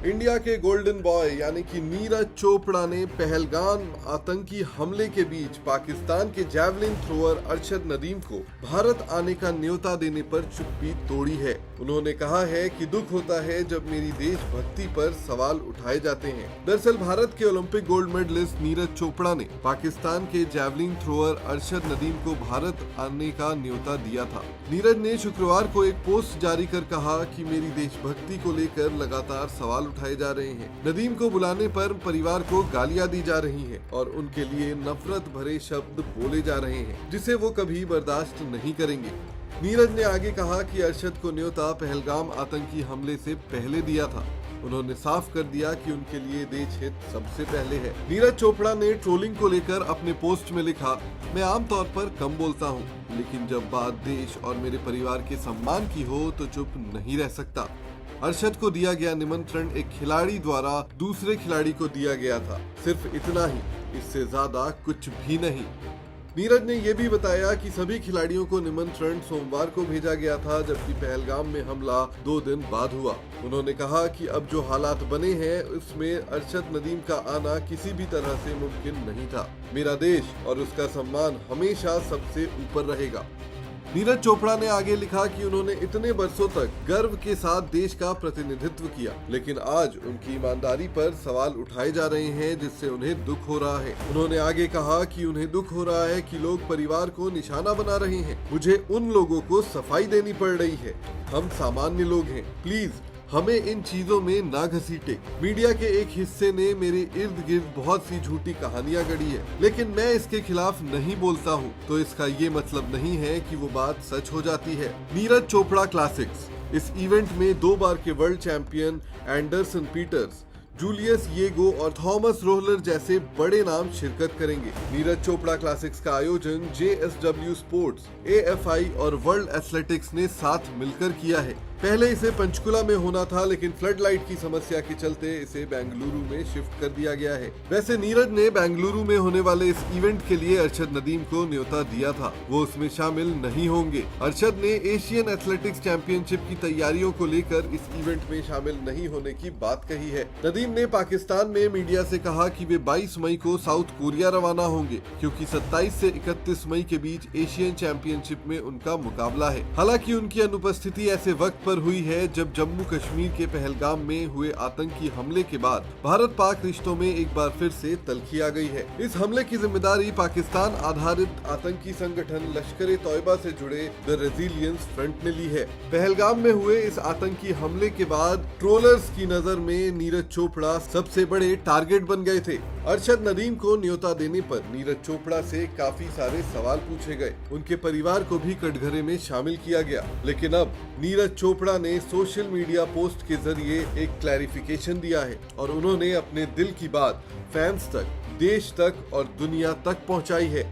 India के golden boy यानी कि नीरज चोपड़ा ने पहलगाम आतंकी हमले के बीच पाकिस्तान के जैवलिन थ्रोअर अरशद नदीम को भारत आने का न्योता देने पर चुप्पी तोड़ी है। उन्होंने कहा है कि दुख होता है जब मेरी देशभक्ति पर सवाल उठाए जाते हैं। दरअसल भारत के Olympic gold medallist Neeraj Chopra ने पाकिस्तान के जैवलिन थ्रोअर अरशद नदीम को भारत आने का न्योता दिया था। नीरज ने शुक्रवार को एक पोस्ट जारी कर कहा कि मेरी देशभक्ति को लेकर लगातार सवाल उठाए जा रहे हैं। नदीम को बुलाने पर परिवार को गालियां दी जा रही हैं और उनके लिए नफरत भरे शब्द बोले जा रहे हैं, जिसे वो कभी बर्दाश्त नहीं करेंगे। नीरज ने आगे कहा कि अरशद को न्योता पहलगाम आतंकी हमले से पहले दिया था। उन्होंने साफ कर दिया कि उनके लिए देश हित सबसे पहले है। नीरज चोपड़ा ने ट्रोलिंग को लेकर अपने पोस्ट में लिखा, मैं आमतौर पर कम बोलता हूँ, लेकिन जब बात देश और मेरे परिवार के सम्मान की हो तो चुप नहीं रह सकता। अरशद को दिया गया निमंत्रण एक खिलाड़ी द्वारा दूसरे खिलाड़ी को दिया गया था, सिर्फ इतना ही, इससे ज्यादा कुछ भी नहीं। नीरज ने यह भी बताया कि सभी खिलाड़ियों को निमंत्रण सोमवार को भेजा गया था, जबकि पहलगाम में हमला 2 दिन बाद हुआ। उन्होंने कहा कि अब जो हालात बने हैं उसमें अरशद नदीम का आना किसी भी तरह से मुमकिन नहीं था। मेरा देश और उसका सम्मान हमेशा सबसे ऊपर रहेगा। नीरज चोपड़ा ने आगे लिखा कि उन्होंने इतने बरसों तक गर्व के साथ देश का प्रतिनिधित्व किया, लेकिन आज उनकी ईमानदारी पर सवाल उठाए जा रहे हैं, जिससे उन्हें दुख हो रहा है। उन्होंने आगे कहा कि उन्हें दुख हो रहा है कि लोग परिवार को निशाना बना रहे हैं। मुझे उन लोगों को सफाई देनी पड़ रही है। हम सामान्य लोग हैं, प्लीज हमें इन चीजों में ना घसीटे। मीडिया के एक हिस्से ने मेरे इर्द गिर्द बहुत सी झूठी कहानियां गढ़ी है, लेकिन मैं इसके खिलाफ नहीं बोलता हूँ, तो इसका ये मतलब नहीं है कि वो बात सच हो जाती है। नीरज चोपड़ा क्लासिक्स, इस इवेंट में 2 बार के world champion Anderson Peters, Julius Yego और थॉमस रोहलर जैसे बड़े नाम शिरकत करेंगे। नीरज चोपड़ा क्लासिक्स का आयोजन JSW स्पोर्ट्स, AFI और वर्ल्ड एथलेटिक्स ने साथ मिलकर किया है। पहले इसे पंचकुला में होना था, लेकिन फ्लड लाइट की समस्या के चलते इसे बेंगलुरु में शिफ्ट कर दिया गया है। वैसे नीरज ने बेंगलुरु में होने वाले इस इवेंट के लिए अरशद नदीम को न्योता दिया था, वो उसमें शामिल नहीं होंगे। अरशद ने एशियन एथलेटिक्स चैंपियनशिप की तैयारियों को लेकर इस इवेंट में शामिल नहीं होने की बात कही है। नदीम ने पाकिस्तान में मीडिया से कहा कि वे 22 मई को साउथ कोरिया रवाना होंगे, क्योंकि 27 से 31 मई के बीच एशियन चैंपियनशिप में उनका मुकाबला है। हालांकि उनकी अनुपस्थिति ऐसे वक्त हुई है जब जम्मू कश्मीर के पहलगाम में हुए आतंकी हमले के बाद भारत पाक रिश्तों में एक बार फिर से तल्खी आ गई है। इस हमले की जिम्मेदारी पाकिस्तान आधारित आतंकी संगठन लश्कर-ए-तौयबा से जुड़े द रेजिलियंस फ्रंट ने ली है। पहलगाम में हुए इस आतंकी हमले के बाद ट्रोलर्स की नजर में नीरज चोपड़ा सबसे बड़े टारगेट बन गए थे। अरशद नदीम को न्योता देने पर नीरज चोपड़ा से काफी सारे सवाल पूछे गए। उनके परिवार को भी कटघरे में शामिल किया गया, लेकिन अब नीरज चोपड़ा ने सोशल मीडिया पोस्ट के जरिए एक क्लैरिफिकेशन दिया है और उन्होंने अपने दिल की बात फैंस तक, देश तक और दुनिया तक पहुंचाई है।